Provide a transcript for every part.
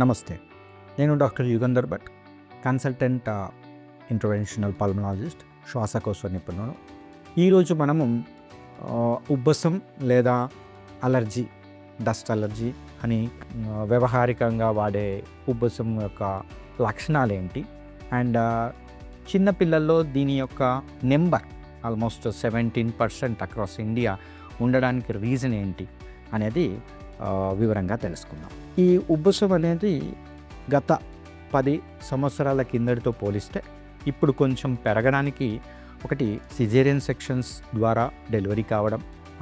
నమస్తే, నేను doctor Yugandhar Bhat, consultant interventional pulmonologist, శ్వాసకోశ నిపుణుడు. ఈరోజు మనము ఉబ్బసం లేదా అలర్జీ, డస్ట్ అలర్జీ అని వ్యవహారికంగా వాడే ఉబ్బసం యొక్క లక్షణాలు ఏంటి, అండ్ చిన్నపిల్లల్లో దీని యొక్క నెంబర్ ఆల్మోస్ట్ 17% అక్రాస్ ఇండియా ఉండడానికి రీజన్ ఏంటి అనేది వివరంగా తెలుసుకుందాం. ఈ ఉబ్బసం అనేది గత 10 సంవత్సరాల కిందటితో పోలిస్తే ఇప్పుడు కొంచెం పెరగడానికి ఒకటి సిజేరియన్ సెక్షన్స్ ద్వారా డెలివరీ కావడం,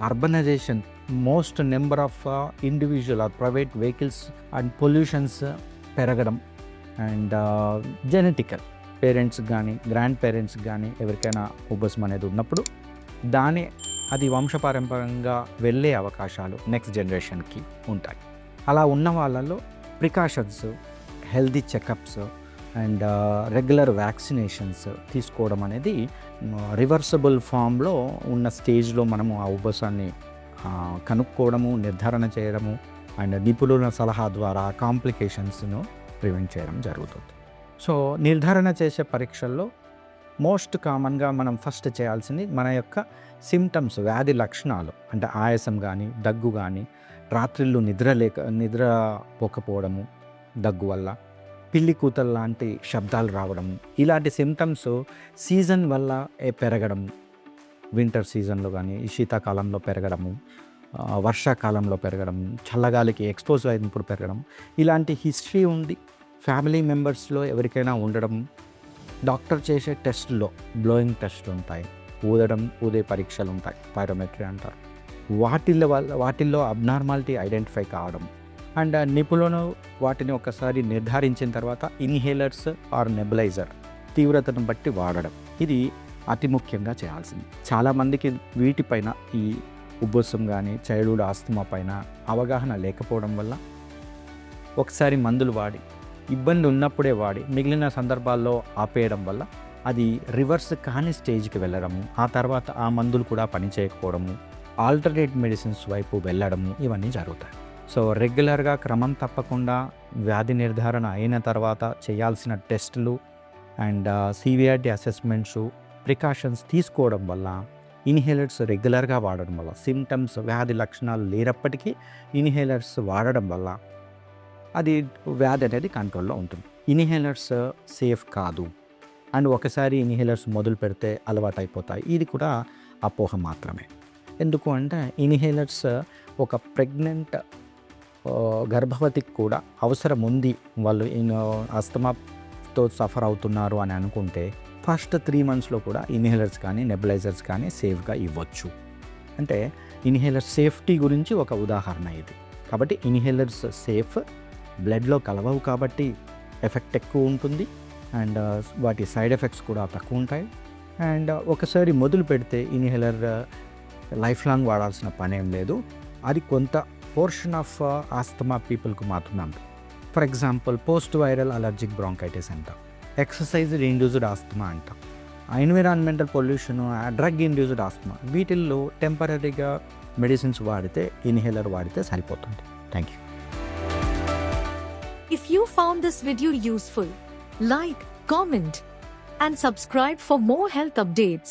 urbanisation, most number of individual or private vehicles and pollutions పెరగడం, అండ్ జెనెటికల్ పేరెంట్స్ కానీ గ్రాండ్ పేరెంట్స్ కానీ ఎవరికైనా ఉబ్బసం అనేది ఉన్నప్పుడు అది వంశపారంపర్యంగా వెళ్ళే అవకాశాలు నెక్స్ట్ జనరేషన్కి ఉంటాయి. అలా ఉన్న వాళ్ళలో precautions, healthy checkups and regular vaccinations తీసుకోవడం అనేది రివర్సబుల్ ఫామ్లో ఉన్న స్టేజ్లో మనము ఆ ఉబ్బసాన్ని కనుక్కోవడము, నిర్ధారణ చేయడము అండ్ నిపుణుల సలహా ద్వారా కాంప్లికేషన్స్ను ప్రివెంట్ చేయడం జరుగుతుంది. సో నిర్ధారణ చేసే పరీక్షల్లో మోస్ట్ కామన్గా మనం ఫస్ట్ చేయాల్సింది మన యొక్క సిమ్టమ్స్, వ్యాధి లక్షణాలు, అంటే ఆయాసం కానీ, దగ్గు కానీ, రాత్రిళ్ళు నిద్రపోకపోవడము దగ్గు వల్ల, పిల్లి కూతలు లాంటి శబ్దాలు రావడము, ఇలాంటి సిమ్టమ్స్ సీజన్ వల్ల పెరగడం, వింటర్ సీజన్లో కానీ, శీతాకాలంలో పెరగడము, వర్షాకాలంలో పెరగడం, చల్లగాలికి ఎక్స్పోజ్ అయినప్పుడు పెరగడం, ఇలాంటి హిస్టరీ ఉంది ఫ్యామిలీ మెంబర్స్లో ఎవరికైనా ఉండడం, డాక్టర్ చేసే టెస్ట్లో బ్లోయింగ్ టెస్ట్లు ఉంటాయి, ఊదే పరీక్షలు ఉంటాయి, పైరోమెట్రీ అంటారు, వాటిల్లో అబ్నార్మాలిటీ ఐడెంటిఫై కావడం, అండ్ నిపుణులు వాటిని ఒకసారి నిర్ధారించిన తర్వాత ఇన్హేలర్స్ ఆర్ నెబులైజర్ తీవ్రతను బట్టి వాడడం, ఇది అతి ముఖ్యంగా చేయాల్సింది. చాలామందికి వీటిపైన, ఈ ఉబ్బసం కానీ చైల్డ్హుడ్ ఆస్తమా పైన అవగాహన లేకపోవడం వల్ల ఒకసారి మందులు వాడి, ఇబ్బంది ఉన్నప్పుడే వాడి మిగిలిన సందర్భాల్లో ఆపేయడం వల్ల అది రివర్స్ కాని స్టేజ్కి వెళ్ళడము, ఆ తర్వాత ఆ మందులు కూడా పనిచేయకపోవడము, ఆల్టర్నేట్ మెడిసిన్స్ వైపు వెళ్ళడము, ఇవన్నీ జరుగుతాయి. సో రెగ్యులర్గా క్రమం తప్పకుండా వ్యాధి నిర్ధారణ అయిన తర్వాత చేయాల్సిన టెస్టులు అండ్ సివిఆర్టీ అసెస్మెంట్స్, ప్రికాషన్స్ తీసుకోవడం వల్ల, ఇన్హేలర్స్ రెగ్యులర్గా వాడడం వల్ల, సిమ్టమ్స్ వ్యాధి లక్షణాలు లేనప్పటికీ ఇన్హేలర్స్ వాడడం వల్ల అది వ్యాధి అనేది కంట్రోల్లో ఉంటుంది. ఇన్హేలర్స్ సేఫ్ కాదు, అండ్ ఒకసారి ఇన్హేలర్స్ మొదలు పెడితే అలవాటు అయిపోతాయి, ఇది కూడా అపోహ మాత్రమే. ఎందుకు అంటే ఇన్హేలర్స్ ఒక ప్రెగ్నెంట్ గర్భవతికి కూడా అవసరం ఉంది, వాళ్ళు ఆస్తమాతో సఫర్ అవుతున్నారు అని అనుకుంటే ఫస్ట్ 3 monthsలో కూడా ఇన్హేలర్స్ కానీ నెబులైజర్స్ కానీ సేఫ్గా ఇవ్వచ్చు. అంటే ఇన్హేలర్ సేఫ్టీ గురించి ఒక ఉదాహరణ ఇది. కాబట్టి ఇన్హేలర్స్ సేఫ్, బ్లడ్లో కలవవు కాబట్టి ఎఫెక్ట్ ఎక్కువ ఉంటుంది, అండ్ వాటి సైడ్ ఎఫెక్ట్స్ కూడా తక్కువ ఉంటాయి. అండ్ ఒకసారి మొదలు పెడితే ఇన్హేలర్ లైఫ్ లాంగ్ వాడాల్సిన పని ఏం లేదు. అది కొంత పోర్షన్ ఆఫ్ ఆస్తమా పీపుల్కి మాత్రమే ఉంటుంది. For example post viral allergic bronchitis అంటాం, ఎక్సర్సైజ్ ఇండ్యూస్డ్ ఆస్తమా అంటాం, environmental pollution, drug induced asthma, వీటిల్లో టెంపరీగా మెడిసిన్స్ వాడితే, ఇన్హేలర్ వాడితే సరిపోతుంది. Thank you. If you found this video useful, like, comment, and subscribe for more health updates.